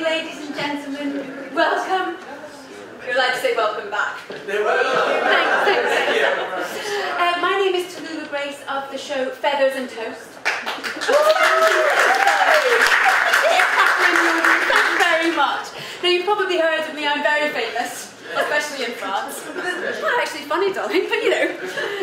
morning, ladies and gentlemen. Welcome. You're allowed to say welcome back. Thanks. My name is Tallulah Grace of the show Feathers and Toast. Thank you very much. Now, you've probably heard of me. I'm very famous, especially in France. It's not actually funny, darling, but you know,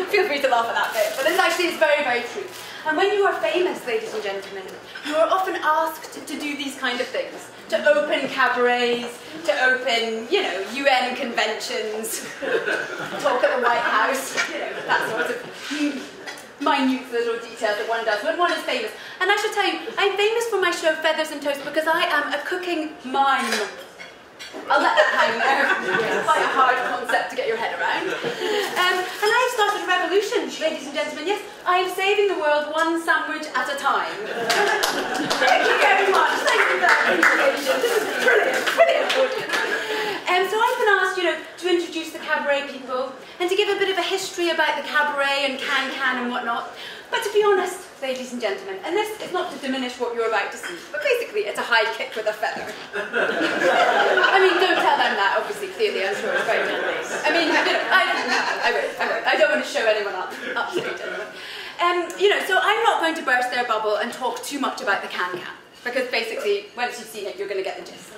feel free to laugh at that bit. But it's very, very true. And when you are famous, ladies and gentlemen, you are often asked to do these kind of things. To open cabarets, to open, you know, UN conventions, talk at the White House, you know, that sort of minute little details that one does when one is famous. And I should tell you, I'm famous for my show Feathers and Toast because I am a cooking mime. I'll let that hang there. It's quite a hard concept to get your head around. And I've started a revolution, ladies and gentlemen. Yes, I am saving the world one sandwich at a time. Thank you very much. Thank you for that invitation. This is brilliant, brilliant audience. So I've been asked, you know, to introduce the cabaret people and to give a bit of a history about the cabaret and can and whatnot. But to be honest, ladies and gentlemen, and this is not to diminish what you're about to see, but basically it's a high kick with a feather. I mean, don't tell them that, obviously, clearly, I'm sure it's very nice. I mean, you know, I won't. I don't want to show anyone up stage anyway. You know, so I'm not going to burst their bubble and talk too much about the can-can, because basically, once you've seen it, you're going to get the gist.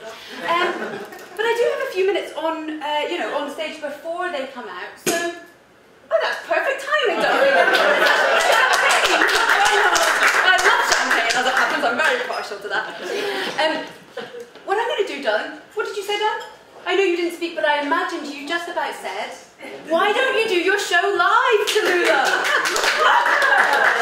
But I do have a few minutes on, you know, on stage before they come out, so... Oh, that's perfect timing, darling. Champagne! I love champagne, as it happens. I'm very partial to that. What I'm going to do, darling, what did you say, darling? I know you didn't speak, but I imagined you just about said, why don't you do your show live, Tallulah?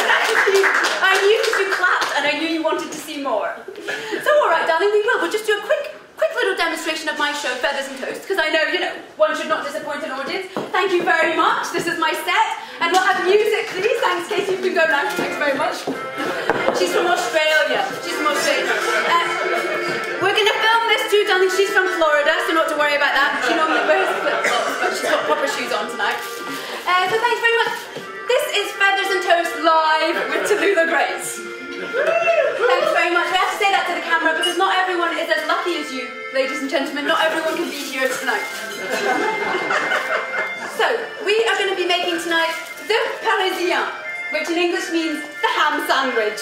Thank you. I knew because you clapped, and I knew you wanted to see more. So, all right, darling, we will. We'll just do a quick little demonstration of my show, Feathers and Toast, because I know, you know, one should not disappoint an audience. Thank you very much. This is my set. And we'll have music, please. Thanks, Casey. You can go now. Thanks very much. She's from Australia. She's from Australia. We're going to film this too, darling. She's from Florida, so not to worry about that. She normally wears flip-flops, but she's got proper shoes on tonight. So thanks very much. This is Feathers and Toast live with Tallulah Grace. Thanks very much. We have to say that to the camera because not everyone is as lucky as you, ladies and gentlemen. Not everyone can be here tonight. So, we are going to be making tonight the Parisien, which in English means the ham sandwich.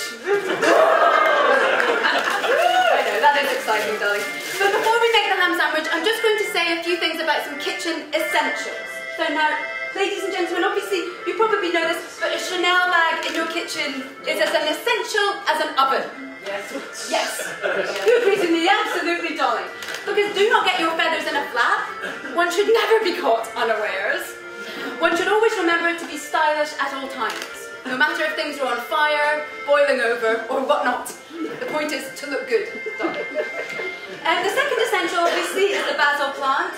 I know, that is exciting, darling. But before we make the ham sandwich, I'm just going to say a few things about some kitchen essentials. So now, ladies and gentlemen, obviously, you probably know this, but a Chanel bag in your kitchen is as an essential as an oven. Yes. Yes. You agree with me? Absolutely, darling. Because do not get your feathers in a flap. One should never be caught unawares. One should always remember to be stylish at all times, no matter if things are on fire, boiling over, or whatnot. The point is to look good, darling. And the second essential, obviously, is the basil plant.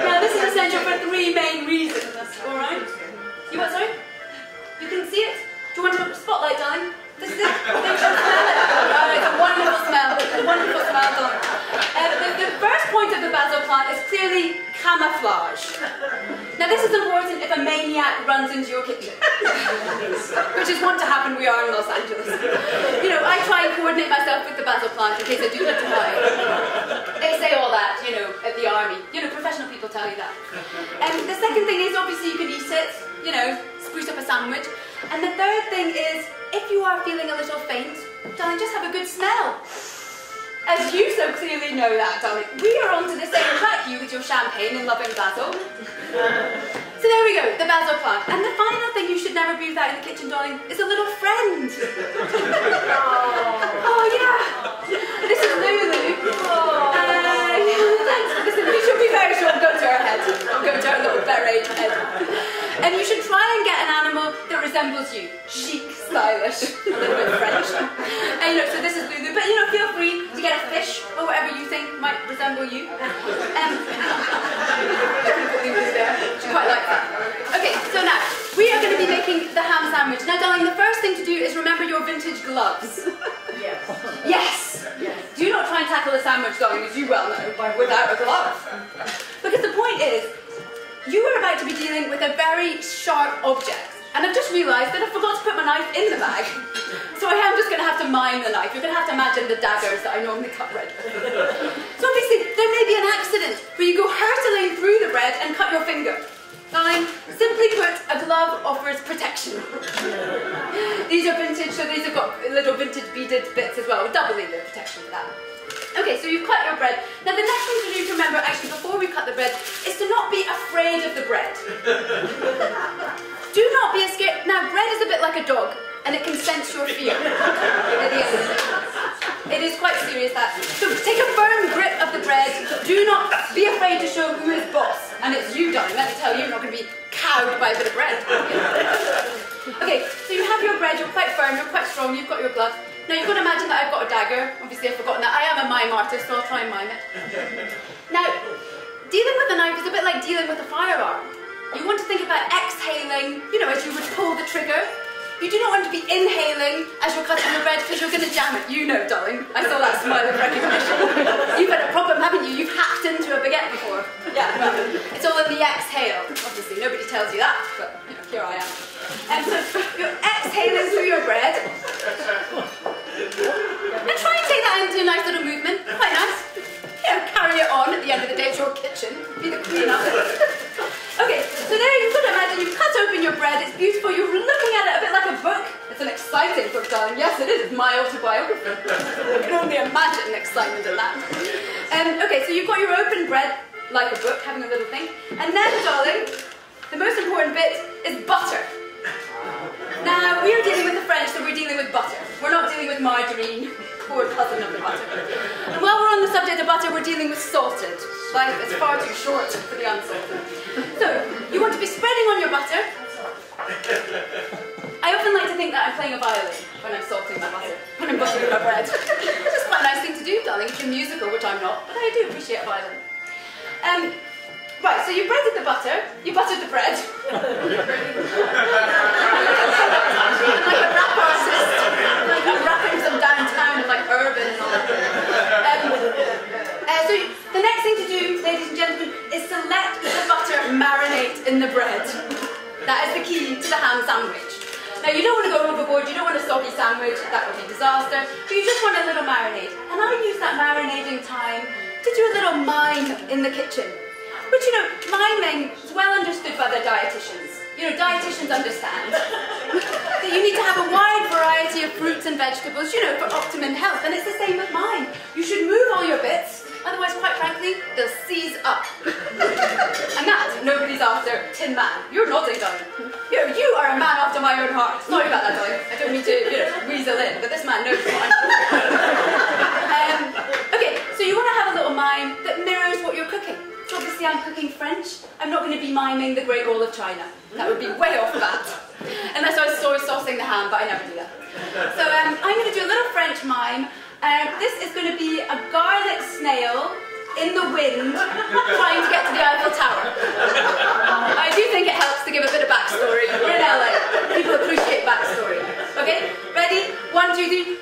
Now, this is essential for three main reasons, alright? You what, sorry? You can see it? Do you want a spotlight, darling? This is it. It's a wonderful smell. A wonderful smell, darling. The first point of the basil plant is clearly camouflage. Now, this is important if a maniac runs into your kitchen, which is wont to happen. We are in Los Angeles. You know, I try and coordinate myself with the basil plant in case I do need to hide. They say all that, you know, at the army. You know, professional people tell you that. And the second thing is, obviously, you can eat it, you know, spruce up a sandwich. And the third thing is, if you are feeling a little faint, darling, just have a good smell. As you so clearly know that, darling. We are on to the same track, you with your champagne and loving basil. So there we go, the basil plant. And the final thing you should never be without in the kitchen, darling, is a little friend. Oh, yeah. This is Lulu. Thanks for listening. You should be very sure. Go to her head. Go to her little beret head. And you should try and get an animal that resembles you. Chic, stylish, a little bit French. And you know, so this is Lulu. But you know, feel free to get a fish or whatever you think might resemble you. You can put Lulu there. She quite likes that. Okay, so now, we are going to be making the ham sandwich. Now, darling, the first thing to do is remember your vintage gloves. Yes. Yes. Yes. Do not try and tackle a sandwich, darling, as you well know, without a glove. Because the point is, you are about to be dealing with a very sharp object. And I've just realised that I forgot to put my knife in the bag. So I am just going to have to mime the knife. You're going to have to imagine the daggers that I normally cut bread with. So obviously, there may be an accident where you go hurtling through the bread and cut your finger. Darling, simply put, a glove offers protection. These are vintage, so these have got little vintage beaded bits as well, doubling the protection for that. Okay, so you've cut your bread. Now the next thing to do to remember, actually, before we cut the bread, is to not be afraid of the bread. Do not be scared. Now, bread is a bit like a dog, and it can sense your fear. It is quite serious, that. So take a firm grip of the bread. Do not be afraid to show who is boss. And it's you, darling. Let me tell you, you're not going to be cowed by a bit of bread. Okay, so you have your bread, you're quite firm, you're quite strong, you've got your gloves. Now you've got to imagine that I've got a dagger. Obviously I've forgotten that. I am a mime artist, so I'll try and mime it. Now, dealing with a knife is a bit like dealing with a firearm. You want to think about exhaling, you know, as you would pull the trigger. You do not want to be inhaling as you're cutting the bread because you're going to jam it. You know, darling. I saw that smile of recognition. You've had a problem, haven't you? You've hacked into a baguette before. Yeah, well, it's all in the exhale. Obviously, nobody tells you that, but you know, here I am. And so you're exhaling through your bread. And try and take that into a nice little movement. Quite nice. You know, carry it on. At the end of the day, it's your kitchen. Be the queen of it. Okay, so there you've got to imagine you've cut open your bread, it's beautiful, you're looking at it a bit like a book. It's an exciting book, darling. Yes, it is. It's my autobiography. You can only imagine the excitement of that. Okay, so you've got your open bread, like a book, having a little thing. And then, darling, the most important bit is butter. Now, we are dealing with the French, so we're dealing with butter. We're not dealing with margarine, poor cousin of the butter. And while we're on the subject of butter, we're dealing with salted. Life is far too short for the unsalted. So, you want to be spreading on your butter. I often like to think that I'm playing a violin when I'm salting my butter, when I'm buttering my bread. Which is quite a nice thing to do, darling, if you're musical, which I'm not, but I do appreciate a violin. Right, so you breaded the butter, you buttered the bread. I'm like a rap artist, like I'm rapping some downtown, like urban and all that. So the next thing to do, ladies and gentlemen, is to let the butter marinate in the bread. That is the key to the ham sandwich. Now you don't want to go overboard, you don't want a soggy sandwich, that would be disaster, but you just want a little marinade. And I use that marinating time to do a little mime in the kitchen. Which, you know, miming is well understood by the dietitians. You know, dietitians understand that you need to have a wide variety of fruits and vegetables, you know, for optimum health. And it's the same with mine. You should move all your bits, otherwise, quite frankly, they'll seize up. And that, nobody's after Tin Man. You're nodding, darling. You know, you are a man after my own heart. Sorry about that, darling. I don't mean to, you know, weasel in, but this man knows what I'm talking about. Okay, so you want to have a little mime that mirrors what you're cooking. So obviously I'm cooking French. I'm not going to be miming the Great Wall of China. That would be way off bat. Unless I was saucing the ham, but I never do that. So I'm going to do a little French mime. This is going to be a garlic snail in the wind trying to get to the Eiffel Tower. I do think it helps to give a bit of backstory. We're in LA. People appreciate backstory. Okay? Ready? 1, 2, 3.